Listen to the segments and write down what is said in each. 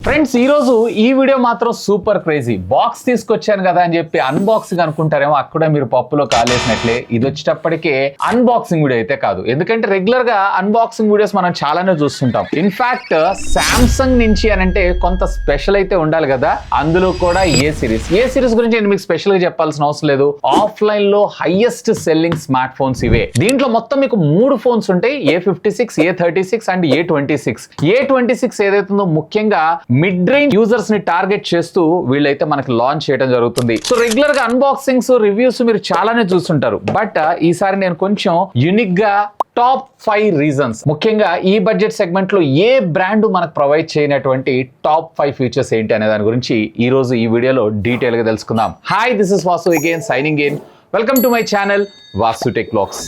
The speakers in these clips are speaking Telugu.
ఫ్రెండ్స్ ఈ రోజు ఈ వీడియో మాత్రం సూపర్ క్రేజీ. బాక్స్ తీసుకొచ్చాను కదా అని చెప్పి అన్బాక్సింగ్ అనుకుంటారేమో, అక్కడ మీరు పప్పులో కాలేసినట్లే. ఇది వచ్చేటప్పటికే అన్బాక్సింగ్ వీడియో అయితే కాదు, ఎందుకంటే రెగ్యులర్ గా అన్బాక్సింగ్ వీడియోస్ మనం చాలానే చూస్తుంటాం. ఇన్ఫాక్ట్ సామ్సంగ్ నుంచి అని అంటే కొంత స్పెషల్ అయితే ఉండాలి కదా, అందులో కూడా ఏ సిరీస్ గురించి నేను మీకు స్పెషల్ గా చెప్పాల్సిన అవసరం లేదు. ఆఫ్లైన్ లో హైయెస్ట్ సెల్లింగ్ స్మార్ట్ ఫోన్స్ ఇవే. దీంట్లో మొత్తం మీకు 3 ఫోన్స్ ఉంటాయి, A56, A36 and A26. A26 ఏదైతుందో ముఖ్యంగా మిడ్ రేంజ్ యూజర్స్ ని టార్గెట్ చేస్తూ వీళ్ళైతే మనకి లాంచ్ చేయడం జరుగుతుంది. సో రెగ్యులర్ గా అన్బాక్సింగ్స్, రివ్యూస్ మీరు చాలానే చూస్తుంటారు, బట్ ఈసారి నేను కొంచెం యూనిక్ గా టాప్ 5 రీజన్స్, ముఖ్యంగా ఈ బడ్జెట్ సెగ్మెంట్ లో ఏ బ్రాండ్ మనకు ప్రొవైడ్ చేయనటువంటి టాప్ 5 ఫీచర్స్ ఏంటి అనే దాని గురించి ఈ రోజు ఈ వీడియోలో డీటెయిల్ గా తెలుసుకుందాం. Hi, this is Vasu again signing in. Welcome to my channel Vasu tech vlogs.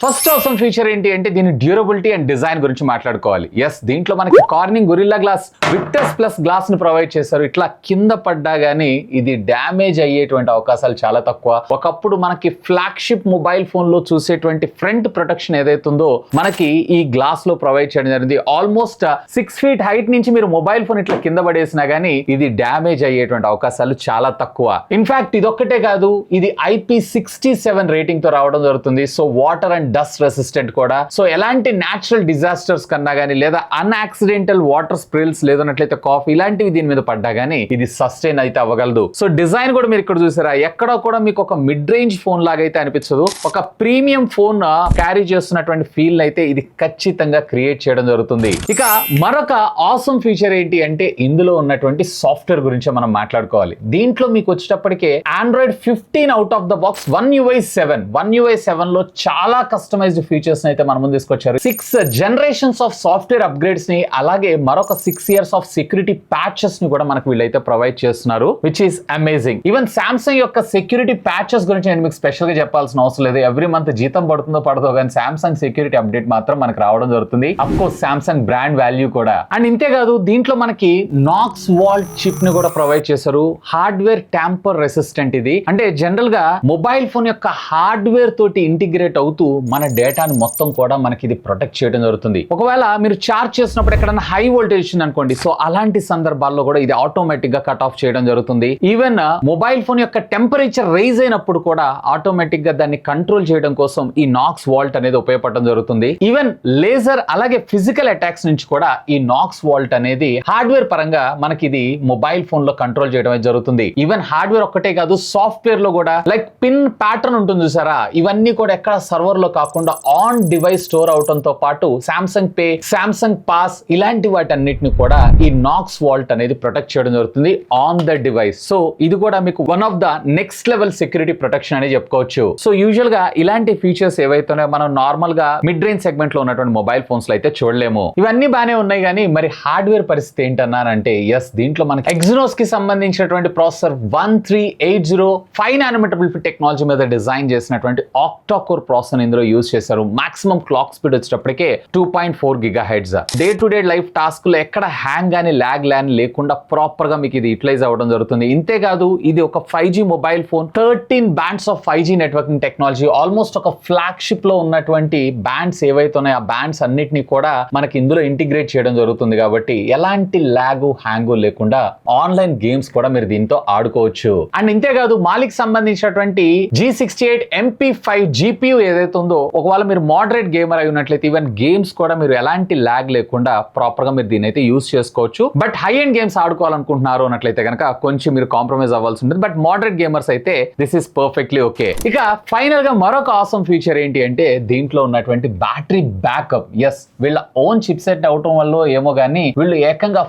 First అవసరం ఫీచర్ ఏంటి అంటే దీని డ్యూరబిలిటీ అండ్ డిజైన్ గురించి మాట్లాడుకోవాలి. ఎస్, దీంట్లో మనకి Corning Gorilla Glass Victus plus glass ని ప్రొవైడ్ చేశారు. ఇట్లా కింద పడ్డా గానీ ఇది డ్యామేజ్ అయ్యేటువంటి అవకాశాలు చాలా తక్కువ. ఒకప్పుడు మనకి ఫ్లాగ్షిప్ మొబైల్ ఫోన్ లో చూసేటువంటి ఫ్రంట్ ప్రొటెక్షన్ ఏదైతుందో మనకి ఈ గ్లాస్ లో ప్రొవైడ్ చేయడం జరిగింది. ఆల్మోస్ట్ 6 feet హైట్ నుంచి మీరు మొబైల్ ఫోన్ ఇట్లా కింద పడేసినా గానీ ఇది డ్యామేజ్ అయ్యేటువంటి అవకాశాలు చాలా తక్కువ. ఇన్ఫాక్ట్ ఇదొక్కటే కాదు, ఇది IP67 రేటింగ్ తో రావడం జరుగుతుంది. So water and dust resistant కూడా. సో ఎలాంటి న్యాచురల్ డిజాస్టర్స్ కన్నా గానీ లేదా అన్యాక్సిడెంటల్ వాటర్ స్ప్రిల్స్ లేదన్నట్లయితే కాఫీ ఇలాంటివి దీని మీద పడ్డా గానీ ఇది సస్టైన్ అయితే అవ్వగలదు. సో డిజైన్ కూడా మీరు ఇక్కడ చూసారా, ఎక్కడో కూడా మీకు ఒక మిడ్ రేంజ్ ఫోన్ లాగా అయితే అనిపించదు. ఒక ప్రీమియం ఫోన్ క్యారీ చేస్తున్నటువంటి ఫీల్ అయితే ఇది ఖచ్చితంగా క్రియేట్ చేయడం జరుగుతుంది. ఇక మరొక ఆసమ్ ఫీచర్ ఏంటి అంటే ఇందులో ఉన్నటువంటి సాఫ్ట్వేర్ గురించి మనం మాట్లాడుకోవాలి. దీంట్లో మీకు వచ్చేటప్పటికే Android 15 out of the box 1UI 7 లో చాలా కస్టమైజ్డ్ ఫీచర్స్ అయితే మన ముందు తీసుకొచ్చారు. 6 generations ఆఫ్ సాఫ్ట్వేర్ అప్గ్రేడ్స్ ని, అలాగే మరొక 6 years ఆఫ్ సెక్యూరిటీ ప్యాచెస్ ని కూడా మనకు వీళ్ళైతే ప్రొవైడ్ చేస్తున్నారు, which is amazing. Even Samsung యొక్క సెక్యూరిటీ ప్యాచెస్ గురించి నేను మీకు స్పెషల్ గా చెప్పాల్సిన అవసరం లేదు. ఎవ్రీ మంత్ జీతం పడుతుందో పడదో కానీ సామ్సంగ్ సెక్యూరిటీ అప్డేట్ మాత్రం మనకు రావడం జరుగుతుంది. Of course Samsung brand value కూడా. అండ్ ఇంతేకాదు దీంట్లో మనకి నాక్స్ వాల్ట్ చిప్ ని కూడా ప్రొవైడ్ చేశారు. హార్డ్వేర్ ట్యాంపర్ రెసిస్టెంట్ ఇది. అంటే జనరల్ గా మొబైల్ ఫోన్ యొక్క హార్డ్వేర్ తోటి ఇంటిగ్రేట్ అవుతూ మన డేటాను మొత్తం కూడా మనకి ఇది ప్రొటెక్ట్ చేయడం జరుగుతుంది. ఒకవేళ మీరు చార్జ్ చేసినప్పుడు ఎక్కడైనా హై వోల్టేజ్ అనుకోండి, సో అలాంటి సందర్భాల్లో కూడా ఇది ఆటోమేటిక్ గా కట్ ఆఫ్ చేయడం జరుగుతుంది. ఈవెన్ మొబైల్ ఫోన్ యొక్క టెంపరేచర్ రైజ్ అయినప్పుడు కూడా ఆటోమేటిక్ గా దాన్ని కంట్రోల్ చేయడం కోసం ఈ నాక్స్ వాల్ట్ అనేది ఉపయోగపడడం జరుగుతుంది. ఈవెన్ లేజర్ అలాగే ఫిజికల్ అటాక్స్ నుంచి కూడా ఈ నాక్స్ వాల్ట్ అనేది హార్డ్వేర్ పరంగా మనకి ఇది మొబైల్ ఫోన్ లో కంట్రోల్ చేయడం జరుగుతుంది. ఈవెన్ హార్డ్వేర్ ఒక్కటే కాదు, సాఫ్ట్వేర్ లో కూడా లైక్ పిన్ ప్యాటర్న్ ఉంటుంది చూసారా, ఇవన్నీ కూడా ఎక్కడ సర్వర్ లో కాకుండా ఆన్ డివైస్ స్టోర్ అవడంతో పాటు సామ్సంగ్ పే, సామ్సంగ్ పాస్ ఇలాంటి వాటన్నిటిని కూడా ఈ నాక్స్ వాల్ట్ అనేది ప్రొటెక్ట్ చేయడం జరుగుతుంది ఆన్ ద డివైస్. సో ఇది కూడా మీకు one of the next level security protection అని చెప్పుకోవచ్చు. సో యూజువల్ గా ఇలాంటి ఫీచర్స్ ఏవైతే మనం నార్మల్ గా మిడ్ రేంజ్ సెగ్మెంట్ లో ఉన్నటువంటి మొబైల్ ఫోన్స్ లో అయితే చూడలేము. ఇవన్నీ బానే ఉన్నాయి కానీ మరి హార్డ్వేర్ పరిస్థితి ఏంటన్నారంటే, ఎస్ దీంట్లో మనకి ఎగ్జినోస్ కి సంబంధించినటువంటి ప్రాసెసర్ 1380 5 nanometer టెక్నాలజీ మీద డిజైన్ చేసినటువంటి ఆక్టా కోర్ ప్రాసెసర్ ఇందులో యూజ్ చేశారు. మాక్సిమం క్లాక్ స్పీడ్ వచ్చేటప్పటికే 2.4 GHz. Day to day life task లో ఎక్కడ హ్యాంగ్ గానీ ల్యాగ్ లేకుండా ప్రాపర్ గా మీకు ఇది యూటిలైజ్ అవ్వడం జరుగుతుంది. ఇంతేకాదు ఇది ఒక 5G mobile phone, 13 bands of 5G networking technology. Almost ఒక ఫ్లాగ్షిప్ లో ఉన్నటువంటి బ్యాండ్స్ ఏవైతే ఉన్నాయో ఆ బ్యాండ్స్ అన్నిటిని కూడా మనకి ఇందులో ఇంటిగ్రేట్ చేయడం జరుగుతుంది. కాబట్టి ఎలాంటి ల్యాగ్ హ్యాంగ్ లేకుండా ఆన్లైన్ గేమ్స్ కూడా మీరు దీంతో ఆడుకోవచ్చు. అండ్ ఇంతేకాదు మాలిక్ సంబంధించినటువంటి G68 MP5 GPU ఏదైతే ఉందో, ఒకవేళ మీరు మోడరేట్ గేమర్ అయి ఉన్నట్లయితే ఈవెన్ గేమ్స్ కూడా మీరు ఎలాంటి ల్యాగ్ లేకుండా ప్రాపర్ గా మీరు దీన్ని అయితే యూజ్ చేసుకోవచ్చు. బట్ హై ఎండ్ గేమ్స్ ఆడుకోవాలనుకుంటున్నారు అన్నట్లయితే కనుక కొంచెం మీరు కాంప్రమైజ్ అవ్వాల్సి ఉంటుంది. బట్ మోడరేట్ గేమర్స్ అయితే దిస్ ఈస్ పర్ఫెక్ట్లీ ఓకే. ఇక ఫైనల్ గా మరొక ఆసమ్ ఫీచర్ ఏంటి అంటే దీంట్లో ఉన్నటువంటి బ్యాటరీ బ్యాకప్. ఎస్, వీళ్ళ ఓన్ చిప్ సెట్ అవటం వల్ల ఏమో గానీ వీళ్ళు ఏకంగా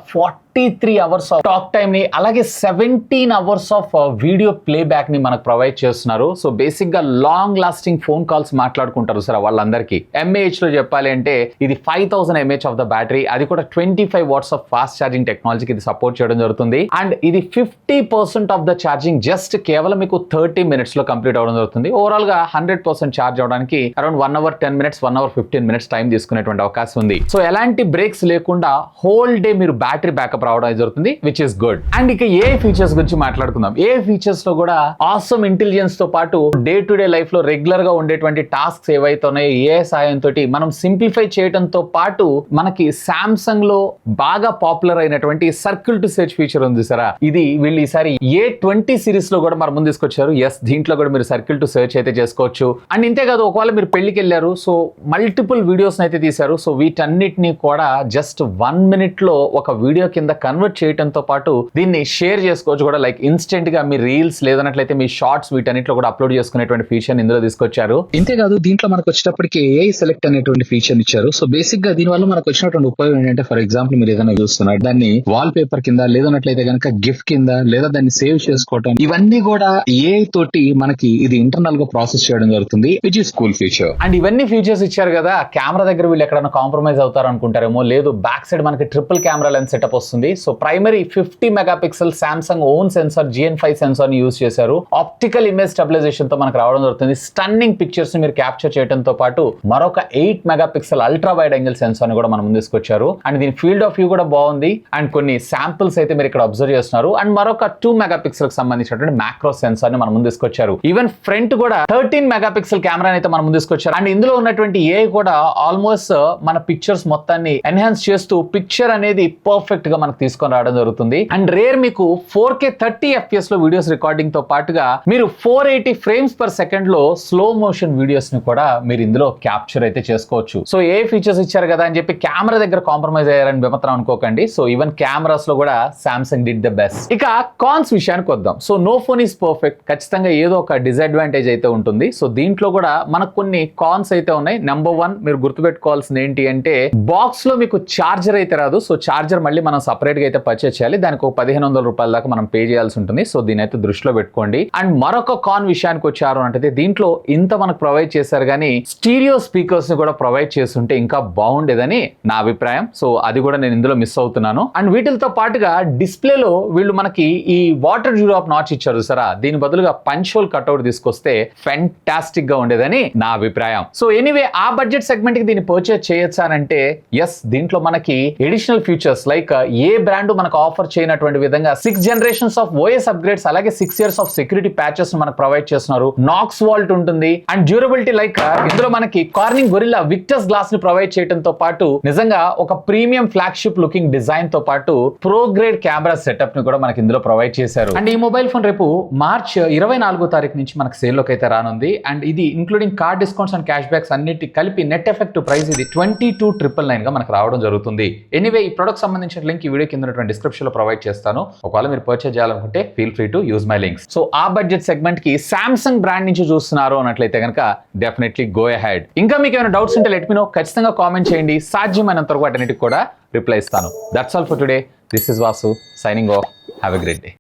43 hours ఆఫ్ టాక్ టైమ్ ని అలాగే 17 hours of video play back ని మనకు ప్రొవైడ్ చేస్తున్నారు. సో బేసిక్ గా లాంగ్ లాస్టింగ్ ఫోన్ కాల్స్ మాట్లాడుకుంటారు సార్ వాళ్ళందరికీ. MAH లో చెప్పాలి అంటే ఇది 5000 mAh ఆఫ్ ద బ్యాటరీ, అది కూడా 25 watts ఆఫ్ ఫాస్ట్ ఛార్జింగ్ టెక్నాలజీకి ఇది సపోర్ట్ చేయడం జరుగుతుంది. అండ్ ఇది 50% ఆఫ్ ద ఛార్జింగ్ జస్ట్ కేవలం మీకు 30 minutes లో కంప్లీట్ అవడం జరుగుతుంది. ఓవరాల్ గా 100% ఛార్జ్ అవడానికి around 1 hour 10 minutes 1 hour 15 minutes time తీసుకునేటువంటి అవకాశం ఉంది. సో ఎలాంటి బ్రేక్స్ లేకుండా హోల్ డే మీరు బ్యాటరీ బ్యాకప్ పికప్ రావడం అయితే జరుగుతుంది, విచ్ ఇస్ గుడ్. అండ్ ఇక ఏ ఫీచర్స్ గురించి మాట్లాడుకుందాం. ఏ ఫీచర్స్ లో కూడా ఆసమ్ ఇంటెలిజెన్స్ తో పాటు డే టు డే లైఫ్ లో రెగ్యులర్ గా ఉండేటువంటి టాస్క్స్ ఏవైతే ఉన్నాయో ఏ సాయంతో మనం సింప్లిఫై చేయడంతో పాటు మనకి సామ్సంగ్ లో బాగా పాపులర్ అయినటువంటి సర్కిల్ టు సెర్చ్ ఫీచర్ ఉంది సరా, ఇది వీళ్ళు ఈసారి A20 సిరీస్ లో కూడా మన ముందు తీసుకొచ్చారు. ఎస్, దీంట్లో కూడా మీరు సర్కిల్ టు సెర్చ్ అయితే చేసుకోవచ్చు. అండ్ ఇంతే కాదు, ఒకవేళ మీరు పెళ్లికి వెళ్ళారు, సో మల్టిపుల్ వీడియోస్ అయితే తీశారు, సో వీటన్నిటిని కూడా జస్ట్ 1 minute లో ఒక వీడియో కింద కన్వర్ట్ చేయడంతో పాటు దీన్ని షేర్ చేసుకోవచ్చు కూడా, లైక్ ఇన్స్టెంట్ గా మీ రీల్స్ లేదన్నట్లయితే మీ షార్ట్స్ వీటన్నిటిలో కూడా అప్లోడ్ చేసుకునేటువంటి ఫీచర్ ఇందులో తీసుకొచ్చారు. ఇంతేకాదు, దీంట్లో మనకు వచ్చేటప్పటికి AI సెలెక్ట్ అనేటువంటి ఫీచర్ ఇచ్చారు. సో బేసిక్ గా దీని వల్ల మనకు వచ్చినటువంటి ఉపయోగం ఏంటంటే, ఫర్ ఎగ్జాంపుల్ మీరు ఏదైనా చూస్తున్నారు, దాన్ని వాల్ పేపర్ కింద లేదన్నట్లయితే కనుక గిఫ్ట్ కింద లేదా దాన్ని సేవ్ చేసుకోవటం, ఇవన్నీ కూడా AI తోటి మనకి ఇది ఇంటర్నల్ గా ప్రాసెస్ చేయడం జరుగుతుంది, which is cool feature. And ఇవన్నీ ఫీచర్స్ ఇచ్చారు కదా, కెమెరా దగ్గర వీళ్ళు ఎక్కడైనా కాంప్రమైజ్ అవుతారు అనుకుంటారేమో. లేదు, బ్యాక్ సైడ్ మనకి ట్రిపుల్ కెమెరా లెన్స్ సెటప్ వస్తుంది. So primary 50 megapixel Samsung own sensor GN5 sensor ని యూజ్ చేశారు. ఆప్టికల్ ఇమేజ్ స్టెబిలైజేషన్ తో మనకు రావడం జరుగుతుంది. స్టన్నింగ్ పిక్చర్స్ ని మీరు క్యాప్చర్ చేయడంతో పాటు మరొక 8 megapixel ultra wide angle censor ని కూడా మనం ముందు తీసుకొచ్చారు. అండ్ దీని ఫీల్డ్ ఆఫ్ వ్యూ కూడా బాగుంది. అండ్ కొన్ని శాంపిల్స్ అయితే మీరు ఇక్కడ అబ్జర్వ్ చేస్తున్నారు. అండ్ మరొక 2 మెగాపిక్సెల్ కి సంబంధించినటువంటి మ్యాక్రో సెన్సార్ ని మనం ముందు తీసుకొచ్చారు. ఈవెన్ ఫ్రంట్ కూడా 13 మెగాపిక్సెల్ కెమెరా అయితే మనం ముందు తీసుకొచ్చారు. అండ్ ఇందులో ఉన్నటువంటి AI కూడా ఆల్మోస్ట్ మన పిక్చర్స్ మొత్తాన్ని ఎన్హాన్స్ చేస్తూ పిక్చర్ అనేది పర్ఫెక్ట్ గా మనకు తీసుకొని రావడం జరుగుతుంది. అండ్ రేర్ మీకు 4K 30 FPS లో వీడియోస్ రికార్డింగ్ తో పాటుగా మీరు 480 ఫ్రేమ్స్ పర్ సెకండ్ లో స్లో మోషన్ వీడియోస్ ని కూడా మీరు ఇందులో క్యాప్చర్ అయితే చేసుకోవచ్చు. సో ఏ ఫీచర్స్ ఇచ్చారు కదా అని చెప్పి కెమెరా దగ్గర కాంప్రమైజ్ అయ్యారని విమత్రం అనుకోకండి. సో ఈవెన్ కెమెరాస్ లో కూడా సామ్సంగ్ డిడ్ ద బెస్ట్. ఇక కాన్స్ విషయానికి వద్దాం. So no phone is perfect, ఖచ్చితంగా ఏదో ఒక డిసడ్వాంటేజ్ అయితే ఉంటుంది. సో దీంట్లో కూడా మనకు కొన్ని కాన్స్ అయితే ఉన్నాయి. నెంబర్ 1 మీరు గుర్తుపెట్టుకోవాల్సింది ఏంటి అంటే, బాక్స్ లో మీకు చార్జర్ అయితే రాదు. సో చార్జర్ మళ్ళీ మనం సపరేట్ గా అయితే పర్చేస్ చేయాలి. దానికి ఒక 1500 రూపాయల దాకా మనం పే చేయాల్సి ఉంటుంది. సో దీని అయితే దృష్టిలో పెట్టుకోండి. అండ్ మరొక కాన్ విషయానికి వచ్చారు అంటే, దీంట్లో ఇంత మనకు ప్రొవైడ్ చేశారు కానీ స్టీరియో స్పీకర్స్ ని కూడా ప్రొవైడ్ చేస్తుంటే ఇంకా బాగుండేదని నా అభిప్రాయం. సో అది కూడా నేను ఇందులో మిస్ అవుతున్నాను. అండ్ వీటితో పాటుగా డిస్ప్లేలో వీళ్ళు మనకి ఈ వాటర్ డ్రాప్ నాచ్ ఇచ్చారు సరా, దీని బదులుగా పంచ్ హోల్ కట్అవుట్ తీసుకొస్తే ఫెంటాస్టిక్ గా ఉండేదని నా అభిప్రాయం. సో ఎనీవే, ఆ బడ్జెట్ సెగ్మెంట్ కి దీన్ని పర్చేస్ చేయొచ్చానంటే ఎస్, దీంట్లో మనకి ఎడిషనల్ ఫీచర్స్ లైక్ ఏ బ్రాండ్ మనకు ఆఫర్ చేయనటువంటి విధంగా 6 generations ఆఫ్ OS అప్గ్రేడ్స్, అలాగే 6 years ఆఫ్ సెక్యూరిటీ ప్యాచెస్ మనకు ప్రొవైడ్ చేస్తున్నారు. నాక్స్ వాల్ట్ ఉంటుంది. అండ్ డ్యూరబిలిటీ లైక్ ఇందులో మనకి కార్నింగ్ గొరిల్లా విక్టస్ గ్లాస్ ని ప్రొవైడ్ చేయడంతో పాటు నిజంగా ఒక ప్రీమియం ఫ్లాగ్షిప్ లుకింగ్ డిజైన్ తో పాటు ప్రో గ్రేడ్ కెమెరా సెటప్ ని కూడా మనకి ఇందులో ప్రొవైడ్ చేశారు. అండ్ ఈ మొబైల్ ఫోన్ రేపు మార్చ్ 24వ తారీఖు నుంచి మనకి సేల్ లోకి అయితే రానుంది. అండ్ ఇది including card discounts and cash backs అన్నిటి కలిపి నెట్ ఎఫెక్టివ్ ప్రైస్ ఇది 22,999 గా మనకు రావడం జరుగుతుంది. ఎనీవే, ఈ ప్రొడక్ట్ సంబంధించిన లింక్ ఈ వీడియో కింద ఉన్నటువంటి డిస్క్రిప్షన్ లో ప్రొవైడ్ చేస్తాను. ఒకవేళ మీరు పర్చేస్ చేయాలనుకుంటే feel free to use my links. So ఆ బడ్జెట్ సెగ్మెంట్ కి సామ్సంగ్ బ్రాండ్ నుంచి చూస్తున్నారు అన్నట్లయితే కనుక డెఫినెట్లీ గో అహెడ్. ఇంకా మీకు ఏమైనా డౌట్స్ ఉంటే లెట్ మీ నో, ఖచ్చితంగా కామెంట్ చేయండి. సాధ్యమైనంత వరకు వాటన్నిటికి కూడా రిప్లై ఇస్తాను. That's all for today. This is Vasu signing off. Have a great day.